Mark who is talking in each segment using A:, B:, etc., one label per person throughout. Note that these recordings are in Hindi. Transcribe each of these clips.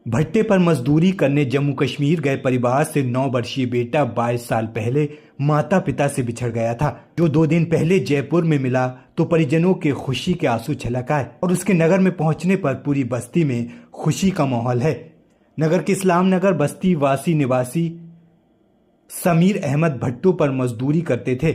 A: भट्टे पर मजदूरी करने जम्मू कश्मीर गए परिवार से 9 वर्षीय बेटा 22 साल पहले माता पिता से बिछड़ गया था। जो 2 दिन पहले जयपुर में मिला तो परिजनों के खुशी के आंसू छलक आए और उसके नगर में पहुंचने पर पूरी बस्ती में खुशी का माहौल है। नगर के इस्लाम नगर बस्ती वासी निवासी समीर अहमद भट्टो पर मजदूरी करते थे।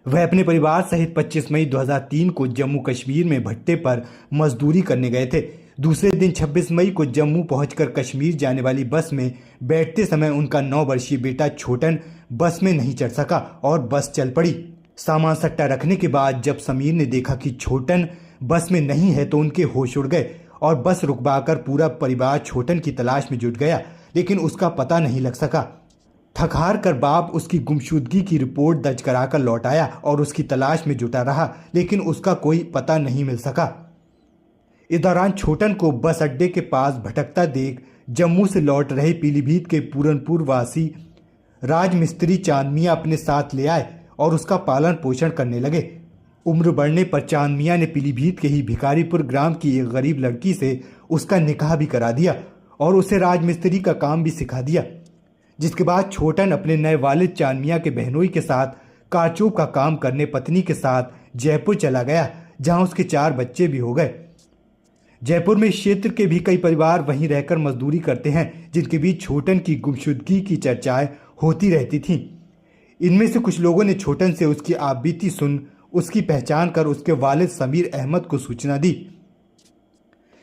A: वह अपने परिवार सहित 25 मई 2003 को जम्मू कश्मीर में भट्टे पर मजदूरी करने गए थे। दूसरे दिन 26 मई को जम्मू पहुंचकर कश्मीर जाने वाली बस में बैठते समय उनका 9 वर्षीय बेटा छोटन बस में नहीं चढ़ सका और बस चल पड़ी। सामान सट्टा रखने के बाद जब समीर ने देखा कि छोटन बस में नहीं है तो उनके होश उड़ गए और बस रुकवाकर पूरा परिवार छोटन की तलाश में जुट गया, लेकिन उसका पता नहीं लग सका। थक हार कर बाप उसकी गुमशुदगी की रिपोर्ट दर्ज कराकर लौट आया और उसकी तलाश में जुटा रहा, लेकिन उसका कोई पता नहीं मिल सका। इस दौरान छोटन को बस अड्डे के पास भटकता देख जम्मू से लौट रहे पीलीभीत के पूरनपुर वासी राज मिस्त्री चांद मियां अपने साथ ले आए और उसका पालन पोषण करने लगे। उम्र बढ़ने पर चांद मियां ने पीलीभीत के ही भिखारीपुर ग्राम की एक गरीब लड़की से उसका निकाह भी करा दिया और उसे राज मिस्त्री का काम भी सिखा दिया। जिसके बाद छोटन अपने नए वालिद चांद मियां के बहनोई के साथ कारचोब का काम करने पत्नी के साथ जयपुर चला गया, जहां उसके 4 बच्चे भी हो गए। जयपुर में क्षेत्र के भी कई परिवार वहीं रहकर मजदूरी करते हैं, जिनके बीच छोटन की गुमशुदगी की चर्चाएं होती रहती थीं। इनमें से कुछ लोगों ने छोटन से उसकी आपबीती सुन उसकी पहचान कर उसके वालिद समीर अहमद को सूचना दी,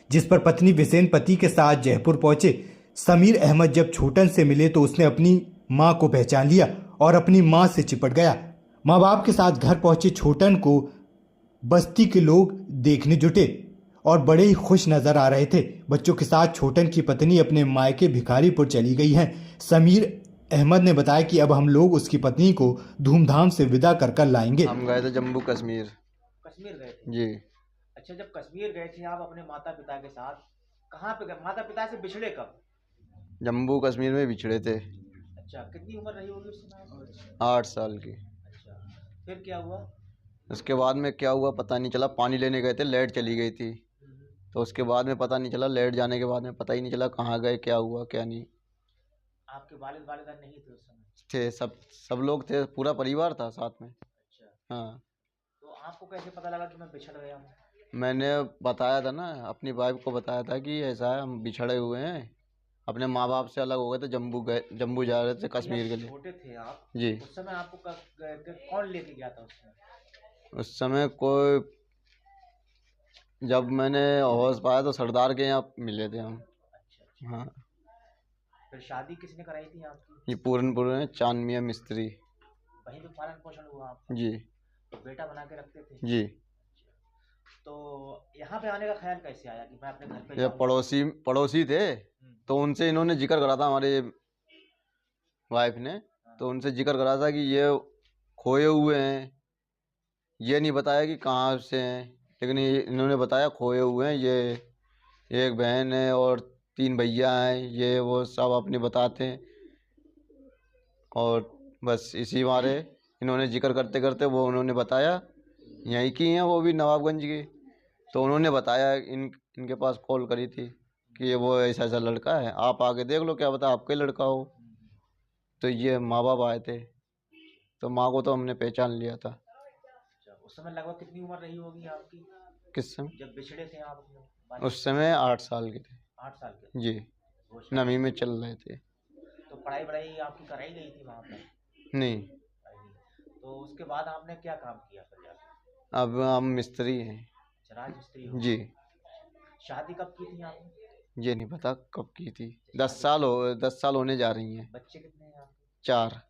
A: जिस पर पत्नी विसेन पति के साथ जयपुर पहुंचे। समीर अहमद जब छोटन से मिले तो उसने अपनी मां को पहचान लिया और अपनी मां से चिपट गया। मां बाप के साथ घर पहुंचे छोटन को बस्ती के लोग देखने जुटे और बड़े ही खुश नजर आ रहे थे। बच्चों के साथ छोटन की पत्नी अपने मायके भिखारीपुर चली गई हैं। समीर अहमद ने बताया कि अब हम लोग उसकी पत्नी को धूमधाम से विदा कर लाएंगे।
B: हम गए थे जम्मू कश्मीर।
C: कश्मीर गए थे
B: जी।
C: अच्छा, जब कश्मीर गए थे आप अपने माता पिता के साथ, कहाँ पे गए? माता पिता से बिछड़े कब?
B: जम्मू कश्मीर में बिछड़े थे।
C: अच्छा, कितनी उम्र रही होगी उस समय?
B: 8 साल की।
C: अच्छा, फिर क्या हुआ?
B: उसके बाद में क्या हुआ पता नहीं चला। पानी लेने गए थे, लाइट चली गई थी, तो उसके बाद में पता नहीं चला। लाइट जाने के बाद में पता ही नहीं चला कहाँ गए, क्या हुआ क्या नहीं।
C: आपके वालिद वालिदा नहीं थे उस समय?
B: थे, सब लोग थे, पूरा परिवार था साथ में।
C: अच्छा,
B: हाँ।
C: तो आपको कैसे पता लगा कि मैं बिछड़ गया हूँ?
B: मैंने बताया था ना, अपनी वाइफ को बताया था कि ऐसा है, हम बिछड़े हुए हैं, अपने माँ बाप से अलग हो गए थे, जम्मू जा रहे थे कश्मीर के लिए।
C: छोटे थे आप
B: जी।
C: उस समय? आपको कौन लेके गया था उस समय?
B: उस समय कोई, जब मैंने होश पाया तो सरदार के यहाँ मिले थे हम।
C: अच्छा,
B: हाँ।
C: फिर शादी किसने कराई थी आपकी?
B: ये पूरनपुर में चांद मियां मिस्त्री।
C: वहीं पे पालन पोषण हुआ आपका?
B: जी।
C: तो बेटा बना के रखते थे?
B: जी।
C: तो यहाँ पे आने का ख्याल कैसे आया कि मैं अपने घर पे
B: ये
C: जाऊँ?
B: पड़ोसी थे, तो उनसे इन्होंने जिक्र करा था, हमारे वाइफ ने। तो उनसे जिक्र करा था कि ये खोए हुए हैं। ये नहीं बताया कि कहाँ से हैं, लेकिन इन्होंने बताया खोए हुए हैं। ये एक बहन है और 3 भैया हैं, ये वो सब अपने बताते हैं। और बस इसी बारे इन्होंने जिक्र करते करते वो उन्होंने बताया, यहीं की हैं वो भी, नवाबगंज की। तो उन्होंने बताया, इनके पास कॉल करी थी कि ये वो ऐसा ऐसा लड़का है, आप आके देख लो, क्या पता आपका ही लड़का हो। तो ये माँ बाप आए थे, तो माँ को तो हमने पहचान लिया था।
C: अच्छा, उस समय लगभग कितनी उम्र रही होगी आपकी
B: किस समय?
C: जब बिछड़े थे आप?
B: उस समय 8 साल के थे।
C: 8 साल के थे।
B: जी। नवी में चल रहे थे।
C: तो पढ़ाई वढ़ाई आपकी कराई गई थी वहाँ पर?
B: नहीं।
C: तो उसके बाद आपने क्या काम किया फिर जाके?
B: अब हम मिस्त्री हैं।
C: अच्छा, राजमिस्त्री हो?
B: जी।
C: शादी कब की थी आपने?
B: ये नहीं पता कब की थी। 10 साल होने जा रही हैं।
C: बच्चे कितने हैं आपके?
B: 4।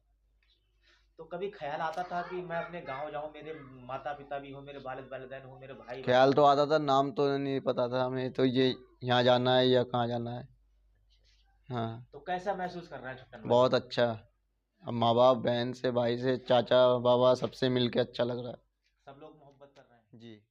C: तो कभी ख्याल आता था कि मैं अपने गांव जाऊं, मेरे माता पिता भी हो, मेरे वालिद वालिदैन हो, मेरे भाई?
B: ख्याल तो आता था, नाम तो नहीं पता था हमें, तो ये यहाँ जाना है या कहाँ जाना है। हाँ।
C: तो कैसा महसूस कर रहा है छुट्टन?
B: बहुत अच्छा। अब माँ बाप, बहन से, भाई से, चाचा बाबा, सबसे मिलके अच्छा लग रहा है।
C: सब लोग मोहब्बत कर रहे हैं?
B: जी।